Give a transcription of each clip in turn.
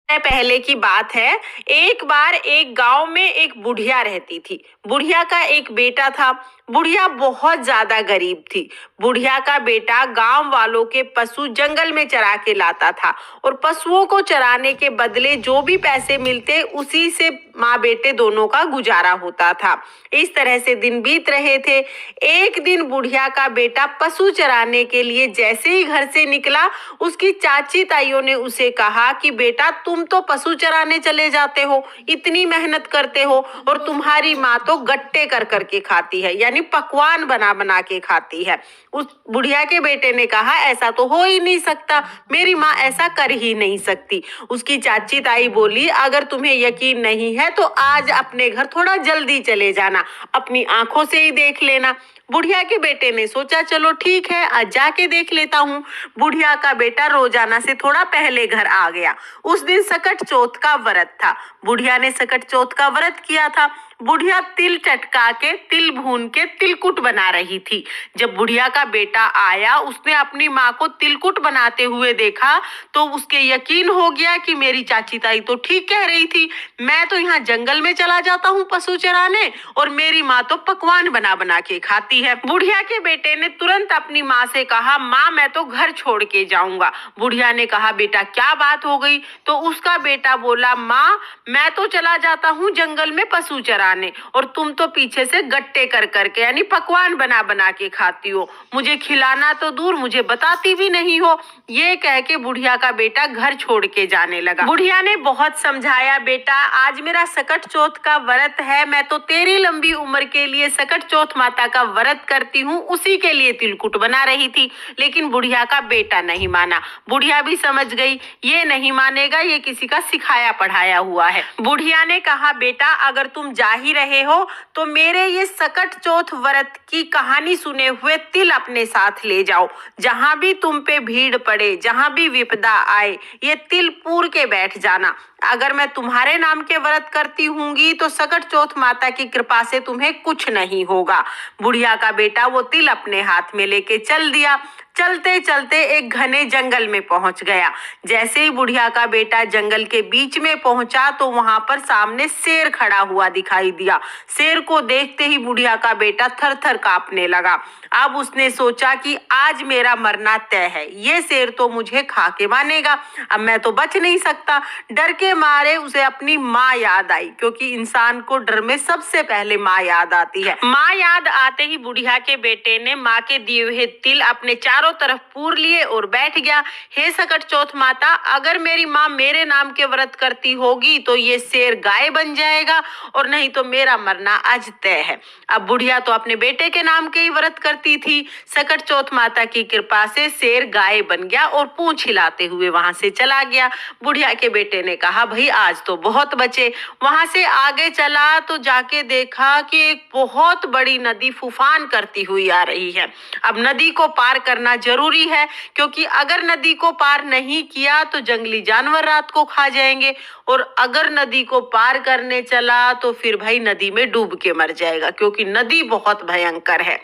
पहले की बात है। एक बार एक गांव में एक बुढ़िया रहती थी। बुढ़िया का एक बेटा था। बुढ़िया बहुत ज्यादा गरीब थी। बुढ़िया का बेटा गांव वालों के पशु जंगल में चरा के लाता था और पशुओं को चराने के बदले जो भी पैसे मिलते उसी से माँ बेटे दोनों का गुजारा होता था। इस तरह से दिन बीत रहे थे। एक दिन बुढ़िया का बेटा पशु चराने के लिए जैसे ही घर से निकला, उसकी चाची ताइयों ने उसे कहा कि बेटा तुम तो पशु चराने चले जाते हो, इतनी मेहनत करते हो और तुम्हारी माँ तो गट्टे कर करके खाती है, यानी पकवान बना बना के खाती है। उस बुढ़िया के बेटे ने कहा ऐसा तो हो ही नहीं सकता, मेरी माँ ऐसा कर ही नहीं सकती। उसकी चाची ताई बोली अगर तुम्हें यकीन नहीं है तो आज अपने घर थोड़ा जल्दी चले जाना, अपनी आंखों से ही देख लेना। बुढ़िया के बेटे ने सोचा चलो ठीक है, आज जाके देख लेता हूँ। बुढ़िया का बेटा रोजाना से थोड़ा पहले घर आ गया। उस दिन सकट चौथ का व्रत था। बुढ़िया ने सकट चौथ का व्रत किया था। बुढ़िया तिल चटका के, तिल भून के तिलकुट बना रही थी। जब बुढ़िया का बेटा आया, उसने अपनी माँ को तिलकुट बनाते हुए देखा तो उसके यकीन हो गया कि मेरी चाची ताई तो ठीक कह रही थी, मैं तो यहाँ जंगल में चला जाता हूँ पशु चराने और मेरी माँ तो पकवान बना बना के खाती है। बुढ़िया के बेटे ने तुरंत अपनी माँ से कहा माँ मैं तो घर छोड़ के जाऊंगा। बुढ़िया ने कहा बेटा क्या बात हो गई? तो उसका बेटा बोला माँ मैं तो चला जाता हूँ जंगल में पशु चराने और तुम तो पीछे से गट्टे कर करके यानी पकवान बना बना के खाती हो, मुझे खिलाना तो दूर मुझे बताती भी नहीं हो। ये कह के बुढ़िया का बेटा घर छोड़ के जाने लगा। बुढ़िया ने बहुत समझाया बेटा आज मेरा सकट चौथ का व्रत है, मैं तो तेरी लंबी उम्र के लिए सकट चौथ माता का व्रत करती हूँ, उसी के लिए तिलकुट बना रही थी। लेकिन बुढ़िया का बेटा नहीं माना। बुढ़िया भी समझ गई ये नहीं मानेगा, ये किसी का सिखाया पढ़ाया हुआ है। बुढ़िया ने कहा बेटा अगर तुम जा ही रहे हो तो मेरे ये सकट चौथ व्रत की कहानी सुने हुए तिल अपने साथ ले जाओ। जहां भी तुम पे भीड़ पड़े, जहां भी विपदा आए, ये तिल पूर के बैठ जाना। अगर मैं तुम्हारे नाम के व्रत करती हूँगी तो सकट चौथ माता की कृपा से तुम्हें कुछ नहीं होगा। बुढ़िया का बेटा वो तिल अपने हाथ में लेके चल दिया। चलते चलते एक घने जंगल में पहुंच गया। जैसे ही बुढ़िया का बेटा जंगल के बीच में पहुंचा तो वहां पर सामने शेर खड़ा हुआ दिखाई दिया। शेर को देखते ही बुढ़िया का बेटा थर थर कांपने लगा। अब उसने सोचा कि आज मेरा मरना तय है, ये शेर तो मुझे खा के मानेगा, अब मैं तो बच नहीं सकता। डर के मारे उसे अपनी माँ याद आई, क्योंकि इंसान को डर में सबसे पहले माँ याद आती है। माँ याद आते ही बुढ़िया के बेटे ने माँ के दिए हुए तिल अपने चारों तरफ पूर लिए और बैठ गया। हे सकट चौथ माता अगर मेरी माँ मेरे नाम के व्रत करती होगी तो ये शेर गाय बन जाएगा और नहीं तो मेरा मरना आज तय है। अब बुढ़िया तो अपने बेटे के नाम के ही व्रत करती थी। सकट चौथ माता की कृपा से शेर गाय बन गया और पूंछ हिलाते हुए वहां से चला गया। बुढ़िया के बेटे ने कहा भाई आज तो बहुत बचे। वहां से आगे चला तो जाके देखा कि एक बहुत बड़ी नदी फूफान करती हुई आ रही है। अब नदी को पार करना जरूरी है, क्योंकि अगर नदी को पार नहीं किया तो जंगली जानवर रात को खा जाएंगे और अगर नदी को पार करने चला तो फिर भाई नदी में डूब के मर जाएगा, क्योंकि नदी बहुत भयंकर है।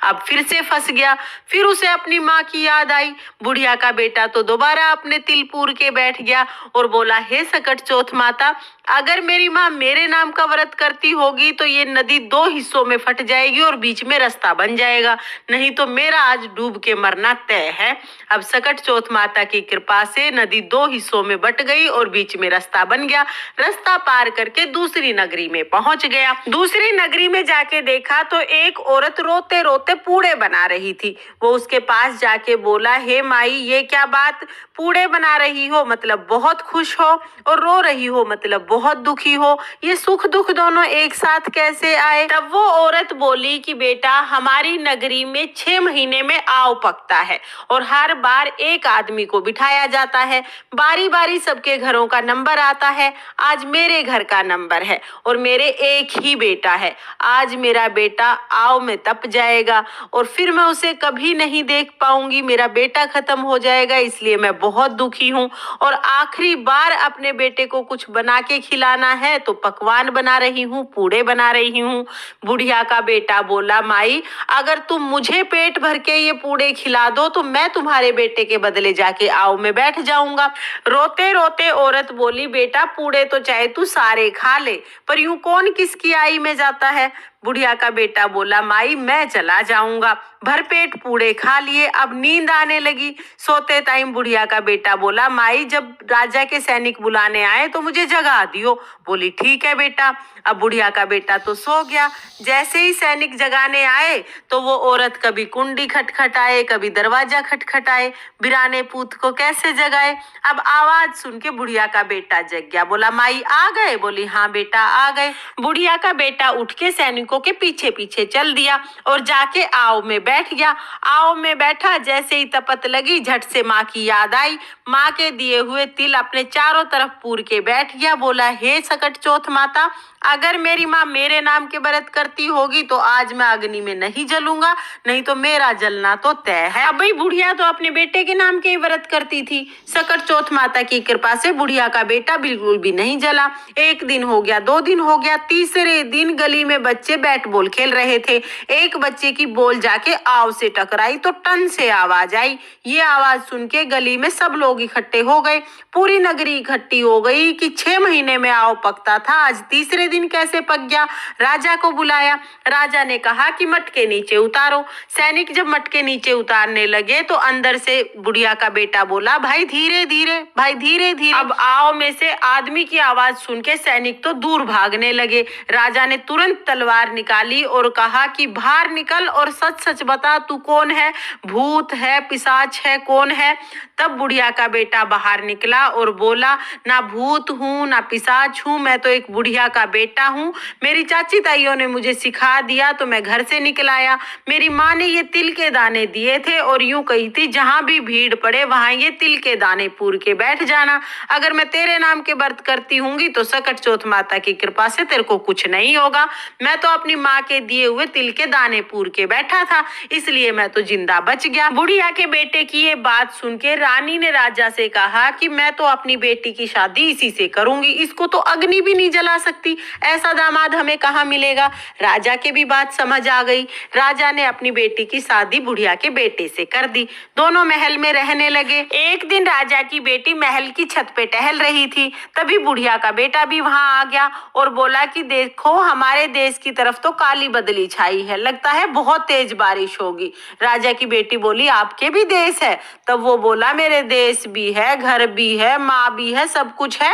अब फिर से फंस गया। फिर उसे अपनी माँ की याद आई। बुढ़िया का बेटा तो दोबारा अपने तिल पूर के बैठ गया और बोला हे सकट चौथ माता अगर मेरी माँ मेरे नाम का व्रत करती होगी तो ये नदी दो हिस्सों में फट जाएगी और बीच में रास्ता बन जाएगा, नहीं तो मेरा आज डूब के मरना तय है। अब सकट चौथ माता की कृपा से नदी दो हिस्सों में बट गई और बीच में रास्ता बन गया। रास्ता पार करके दूसरी नगरी में पहुंच गया। दूसरी नगरी में जाके देखा तो एक औरत रोते रोते पूड़े बना रही थी। वो उसके पास जाके बोला हे माई ये क्या बात, पूड़े बना रही हो मतलब बहुत खुश हो और रो रही हो मतलब बहुत दुखी हो, ये सुख दुख दोनों एक साथ कैसे आए? तब वो औरत बोली कि बेटा हमारी नगरी में 6 महीने में आव पकता है और हर बार एक आदमी को बिठाया जाता है, बारी बारी सबके घरों का नंबर आता है। आज मेरे घर का नंबर है और मेरे एक ही बेटा है। आज मेरा बेटा आव में तप जाएगा और फिर मैं उसे कभी नहीं देख पाऊंगी, मेरा बेटा खत्म हो जाएगा, इसलिए मैं बहुत दुखी हूँ और आखिरी बार अपने बेटे को कुछ बना के खिलाना है तो पकवान बना रही हूँ, पूड़े बना रही हूँ। बुढ़िया का बेटा बोला माई अगर तुम मुझे पेट भर के ये पूड़े खिला खिला दो तो मैं तुम्हारे बेटे के बदले जाके आव में बैठ जाऊंगा। रोते रोते औरत बोली, बेटा पूड़े तो चाहे तू सारे खा ले, पर यूं कौन किसकी आई में जाता है। बुढ़िया का बेटा बोला, माई मैं चला जाऊंगा। भरपेट पूड़े खा लिए, अब नींद आने लगी। सोते टाइम बुढ़िया का बेटा बोला, माई जब राजा के सैनिक बुलाने आए तो मुझे जगा दियो। बोली, ठीक है बेटा। अब बुढ़िया का बेटा तो सो गया। जैसे ही सैनिक जगाने आए तो वो औरत कभी कुंडी खटखटाए, कभी दरवाजा खटखटाए, बिराने पूत को कैसे जगाए। अब आवाज सुन के बुढ़िया का बेटा जग गया। बोला, माई आ गए? बोली, हाँ बेटा आ गए। बुढ़िया का बेटा उठ के सैनिकों के पीछे पीछे चल दिया और जाके आव में बैठ गया। आव में बैठा, जैसे ही तपत लगी झट से माँ की याद आई। माँ के दिए हुए तिल अपने चारों तरफ पूर के बैठ गया। बोला, हे सकट चौथ माता, अगर मेरी माँ मेरे नाम के व्रत करती होगी तो आज मैं अग्नि में नहीं जलूंगा, नहीं तो मेरा जलना तो तय है। अब भाई बुढ़िया तो अपने बेटे के नाम के ही व्रत करती थी। सकट चौथ माता की कृपा से बुढ़िया का बेटा बिल्कुल भी नहीं जला। एक दिन हो गया, 2 दिन हो गया, तीसरे दिन गली में बच्चे बैट बॉल खेल रहे थे। एक बच्चे की बॉल जाके आव से टकराई तो टन से आवाज आई। ये आवाज सुन के गली में सब लोग इकट्ठे हो गए। पूरी नगरी इकट्ठी हो गई कि 6 महीने में आव पकता था, आज तीसरे दिन कैसे पक गया। राजा को बुलाया। राजा ने कहा कि मटके नीचे उतारो। सैनिक जब मटके नीचे उतारने लगे तो अंदर से बुढ़िया का बेटा बोला, भाई धीरे धीरे, भाई धीरे धीरे। अब आव में से आदमी की आवाज सुन के सैनिक तो दूर भागने लगे। राजा ने तुरंत तलवार निकाली और कहा कि बाहर निकल और सच सच बता, तू कौन है? भूत है, पिशाच है, कौन है? तब बुढ़िया का बेटा बाहर निकला और बोला, ना भूत हूँ ना पिशाच हूँ, मैं तो एक बुढ़िया का बेटा हूँ। मेरी चाची ताइयों ने मुझे सिखा दिया तो मैं घर से निकल आया। मेरी माँ ने ये तिल के दाने दिए थे और यूं कही थी, जहां भी भीड़ पड़े वहां ये तिल के दाने पूर के बैठ जाना। अगर मैं तेरे नाम के व्रत करती हूँगी तो सकट चौथ माता की कृपा से तेरे को कुछ नहीं होगा। मैं तो अपनी माँ के दिए हुए तिल के दाने पूर के बैठा था, इसलिए मैं तो जिंदा बच गया। बुढ़िया के बेटे की ये बात सुन के रानी ने राजा से कहा कि मैं तो अपनी बेटी की शादी इसी से करूंगी, इसको तो अग्नि भी नहीं जला सकती, ऐसा दामाद हमें कहाँ मिलेगा। राजा के भी बात समझ आ गई। राजा ने अपनी बेटी की शादी बुढ़िया के बेटे से कर दी। दोनों महल में रहने लगे। एक दिन राजा की बेटी महल की छत पे टहल रही थी, तभी बुढ़िया का बेटा भी वहां आ गया और बोला कि देखो हमारे देश की तरफ तो काली बदली छाई है, लगता है बहुत तेज बारिश होगी। राजा की बेटी बोली, आपके भी देश है? तब वो बोला, मेरे देश भी है, घर भी है, माँ भी है, सब कुछ है।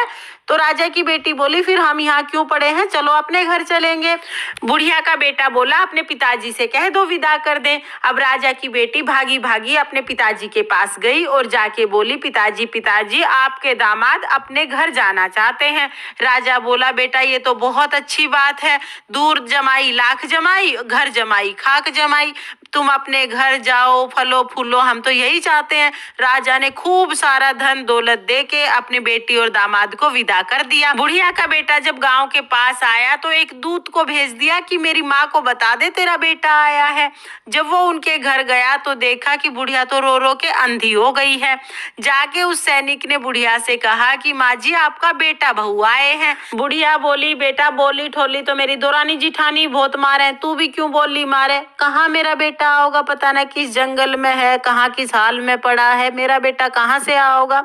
तो राजा की बेटी बोली, फिर हम यहाँ क्यों पड़े हैं, चलो अपने घर चलेंगे। बुढ़िया का बेटा बोला, अपने पिताजी से कह दो विदा कर दें। अब राजा की बेटी भागी भागी अपने पिताजी के पास गई और जाके बोली, पिताजी पिताजी आपके दामाद अपने घर जाना चाहते हैं। राजा बोला, बेटा ये तो बहुत अच्छी बात है, दूर जमाई लाख जमाई, घर जमाई खाक जमाई, तुम अपने घर जाओ, फलो फूलो, हम तो यही चाहते हैं। राजा ने खूब सारा धन दौलत दे के अपनी बेटी और दामाद को विदा कर दिया। बुढ़िया का बेटा जब गांव के पास आया तो एक दूत को भेज दिया कि मेरी माँ को बता दे तेरा बेटा आया है। जब वो उनके घर गया तो देखा कि बुढ़िया तो रो रो के अंधी हो गई है। जाके उस सैनिक ने बुढ़िया से कहा कि माँ जी आपका बेटा बहू आए हैं। बुढ़िया बोली, बेटा बोली ठोली तो मेरी दोरानी जिठानी बहुत मारे, तू भी क्यों बोली मारे? कहाँ मेरा बेटा आओगा, पता न किस जंगल में है, कहाँ किस हाल में पड़ा है, मेरा बेटा कहाँ से आओगा?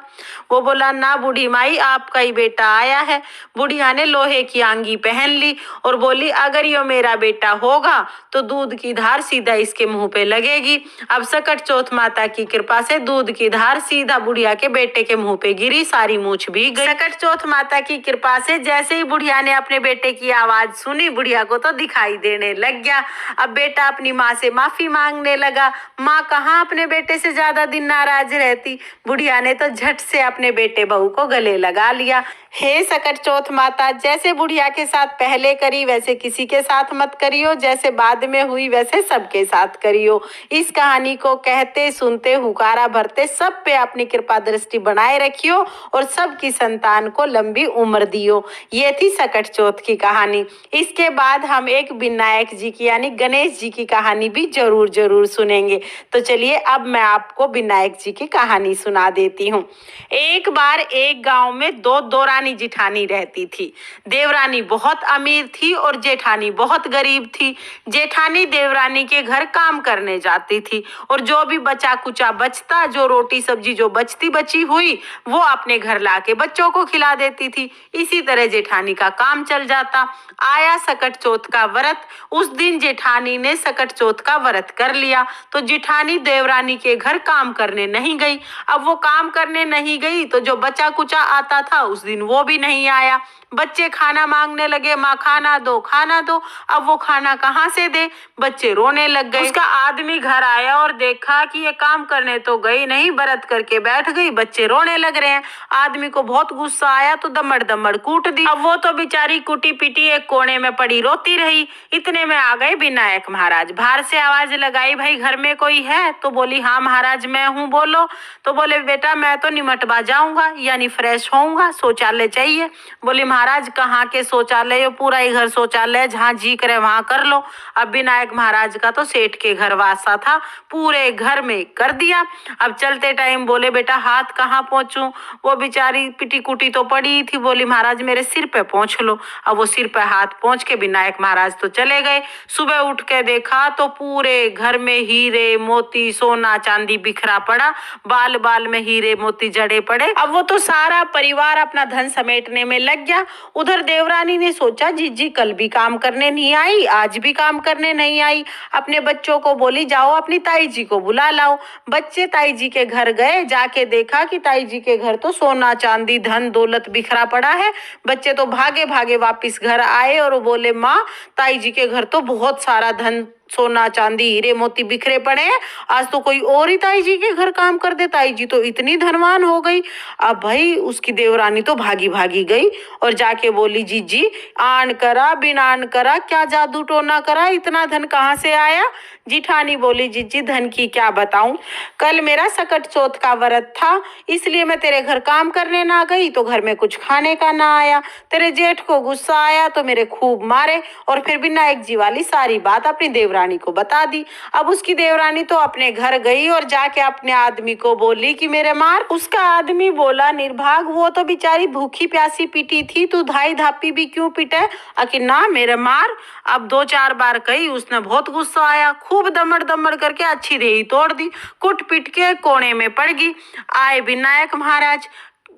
वो बोला, ना बूढ़ी माई आपका ही बेटा आया है। बुढ़िया ने लोहे की आंगी पहन ली और बोली, अगर ये मेरा बेटा होगा तो दूध की धार सीधा इसके मुंह पे लगेगी। अब सकट चौथ माता की कृपा से दूध की धार सीधा बुढ़िया के बेटे के मुंह पे गिरी, सारी मूछ भी गई। सकट चौथ माता की कृपा से जैसे ही बुढ़िया ने अपने बेटे की आवाज सुनी, बुढ़िया को तो दिखाई देने लग गया। अब बेटा अपनी माँ से माफी मांगने लगा। माँ कहाँ अपने बेटे से ज्यादा दिन नाराज रहती। बुढ़िया ने तो झट से अपने बेटे बहू को गले लगा लिया। हे सकट चौथ माता, जैसे बुढ़िया के साथ पहले करी वैसे किसी के साथ मत करियो, जैसे बाद में हुई वैसे सबके साथ करियो। इस कहानी को कहते सुनते हुकारा भरते सब पे अपनी कृपा दृष्टि बनाए रखियो और सबकी संतान को लंबी उम्र दियो। ये थी सकट चौथ की कहानी। इसके बाद हम हम एक विनायक जी की यानी गणेश जी की कहानी भी जरूर जरूर सुनेंगे। तो चलिए अब मैं आपको विनायक जी की कहानी सुना देती हूँ। एक बार एक गांव में दो देवरानी जिठानी रहती थी। देवरानी बहुत अमीर थी और जेठानी बहुत गरीब थी। जेठानी देवरानी के घर काम करने जाती थी और जो भी बचा कुचा बचता, जो रोटी सब्जी जो बचती बची हुई, वो अपने घर लाके बच्चों को खिला देती थी। इसी तरह जेठानी का काम चल जाता। आया सकट चौथ का व्रत। उस दिन जेठानी ने सकट चौथ का व्रत कर लिया तो जेठानी देवरानी के घर काम करने नहीं गई। अब वो काम करने नहीं गई तो जो बचा कुचा आता था उस दिन वो भी नहीं आया। बच्चे खाना मांगने लगे, माँ खाना दो खाना दो। अब वो खाना कहाँ से दे, बच्चे रोने लग गए। उसका आदमी घर आया और देखा कि ये काम करने तो गई नहीं, व्रत करके बैठ गई, बच्चे रोने लग रहे हैं। आदमी को बहुत गुस्सा आया तो दमड़ दमड़ कूट दी। अब वो तो बेचारी कुटी पिटी एक कोने में पड़ी रोती रही। इतने में आ गए विनायक महाराज। बाहर से आवाज लगाई, भाई घर में कोई है? तो बोली हाँ महाराज मैं हूँ, बोलो। तो बोले बेटा मैं तो निमटवा जाऊंगा यानी फ्रेश होऊंगा, शौचालय चाहिए। बोली महाराज कहाँ के शौचालय, ये पूरा ही घर शौचालय, जहाँ जी करे वहां कर लो। अब विनायक महाराज का तो सेठ के घर वासा था, पूरे घर में कर दिया। अब चलते टाइम बोले बेटा हाथ कहाँ पहुंचूं? वो बेचारी पिटी कुटी तो पड़ी थी, बोली महाराज मेरे सिर पे पहुंच लो। अब वो सिर पे हाथ पहुंच के विनायक महाराज तो चले गए। सुबह उठ के देखा तो पूरे घर में हीरे मोती सोना चांदी बिखरा पड़ा, बाल बाल में हीरे मोती जड़े पड़े। अब वो तो सारा परिवार अपना धन समेटने में लग गया। उधर देवरानी ने सोचा जीजी कल भी काम करने नहीं आई, आज भी काम करने नहीं आई। अपने बच्चों को बोली जाओ अपनी ताई जी को बुला लाओ। बच्चे ताई जी के घर गए, जाके देखा कि ताई जी के घर तो सोना चांदी धन दौलत बिखरा पड़ा है। बच्चे तो भागे भागे वापिस घर आए और बोले माँ ताई जी के घर तो बहुत सारा धन सोना चांदी हीरे मोती बिखरे पड़े हैं, आज तो कोई और ही ताई जी के घर काम कर दे, ताई जी तो इतनी धनवान हो गई। अब भाई उसकी देवरानी तो भागी भागी गई और जाके बोली जीजी आन करा बिनान करा, क्या जादू टोना करा, इतना धन कहाँ से आया? जिठानी बोली जीजी धन की क्या बताऊं, कल मेरा सकट चौथ का व्रत था इसलिए मैं तेरे घर काम करने ना गई तो घर में कुछ खाने का ना आया। तेरे जेठ को गुस्सा आया तो मेरे खूब मारे और फिर विनायक जी वाली सारी बात अपनी देवरानी को बता दी। अब उसकी देवरानी तो अपने घर गई और जाके अपने आदमी को बोली कि मेरे मार। उसका आदमी बोला निर्भाग वो तो बेचारी भूखी प्यासी पिटी थी, तू धाई धापी भी क्यों पिटे? आखिर ना मेरे मार। अब 2-4 बार कही, उसने बहुत गुस्सा आया, खूब दमड़ दमड़ करके अच्छी रेही तोड़ दी, कुट पिट के कोने में पड़ गई। आए विनायक महाराज।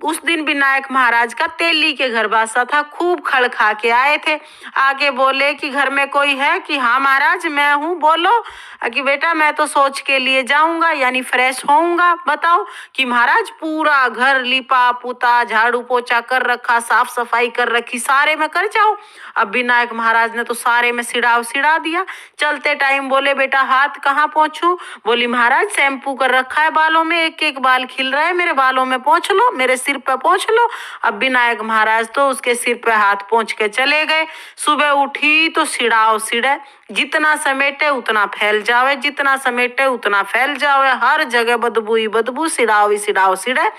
उस दिन विनायक महाराज का तेली के घर वासा था, खूब खड़ खा के आए थे। आगे बोले कि घर में कोई है? कि हाँ महाराज मैं हूँ, बोलो। कि बेटा मैं तो सोच के लिए जाऊंगा यानी फ्रेश होऊंगा। बताओ। कि महाराज पूरा घर लिपा पुता झाड़ू पोछा कर रखा, साफ सफाई कर रखी, सारे में कर जाओ। अब विनायक महाराज ने तो सारे में सिड़ाव सिड़ा दिया। चलते टाइम बोले बेटा हाथ कहाँ पहुंचूं? बोली महाराज शैम्पू कर रखा है बालों में, एक एक बाल खिल रहा है, मेरे बालों में पहुंच लो, मेरे सिर पे पहुंच लो। अब विनायक महाराज तो उसके सिर पे हाथ पहुंच के चले गए। सुबह उठी तो सिड़ाव सिड़े, जितना समेटे उतना फैल जावे, जितना समेटे उतना फैल जावे, हर जगह बदबू ही बदबू, सिड़ाव ही सिड़ाव सिड़े।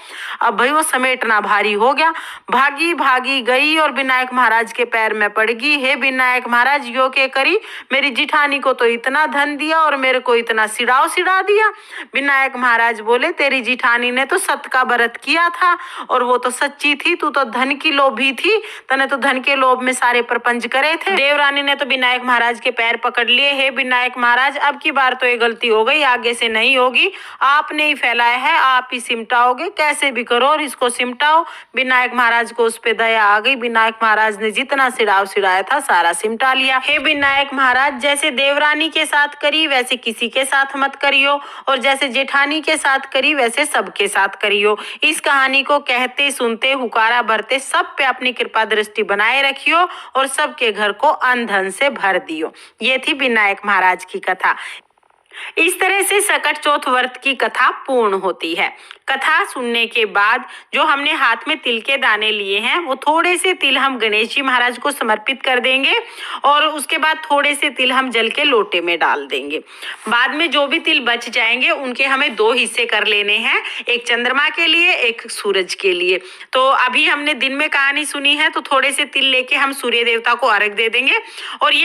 अब भाई वो समेटना भारी हो गया। भागी भागी गई और विनायक महाराज के पैर में पड़ गई। हे विनायक महाराज यो के करी, मेरी जिठानी को तो इतना धन दिया और मेरे को इतना सिड़ाव सिड़ा दिया। विनायक महाराज बोले तेरी जिठानी ने तो सत का व्रत किया था और वो तो सच्ची थी, तू तो धन की लोभी थी, तने तो धन के लोभ में सारे प्रपंच करे थे। देवरानी ने तो विनायक महाराज के पैर पकड़ लिए। हे विनायक महाराज अब की बार तो ये गलती हो गई, आगे से नहीं होगी, आपने ही फैलाया है, आप ही सिमटाओगे, कैसे भी करो और इसको सिमटाओ। विनायक महाराज को उस पे दया आ गई। विनायक महाराज ने जितना सिड़ाव सिड़ाया था सारा सिमटा लिया। हे विनायक महाराज जैसे देवरानी के साथ करी वैसे किसी के साथ मत करियो और जैसे जेठानी के साथ करी वैसे सबके साथ करियो। इस कहानी को कहते सुनते हुकारा भरते सब पे अपनी कृपा दृष्टि बनाए रखियो और सबके घर को अन्न धन से भर दियो। ये थी विनायक महाराज की कथा। इस तरह से सकट चौथ व्रत की कथा पूर्ण होती है। कथा सुनने के बाद जो हमने हाथ में तिल के दाने लिए हैं वो थोड़े से तिल हम गणेश जी महाराज को समर्पित कर देंगे और उसके बाद थोड़े से तिल हम जल के लोटे में डाल देंगे। बाद में जो भी तिल बच जाएंगे उनके हमें 2 हिस्से कर लेने हैं, एक चंद्रमा के लिए एक सूरज के लिए। तो अभी हमने दिन में कहानी सुनी है तो थोड़े से तिल लेके हम सूर्य देवता को अर्घ दे देंगे और ये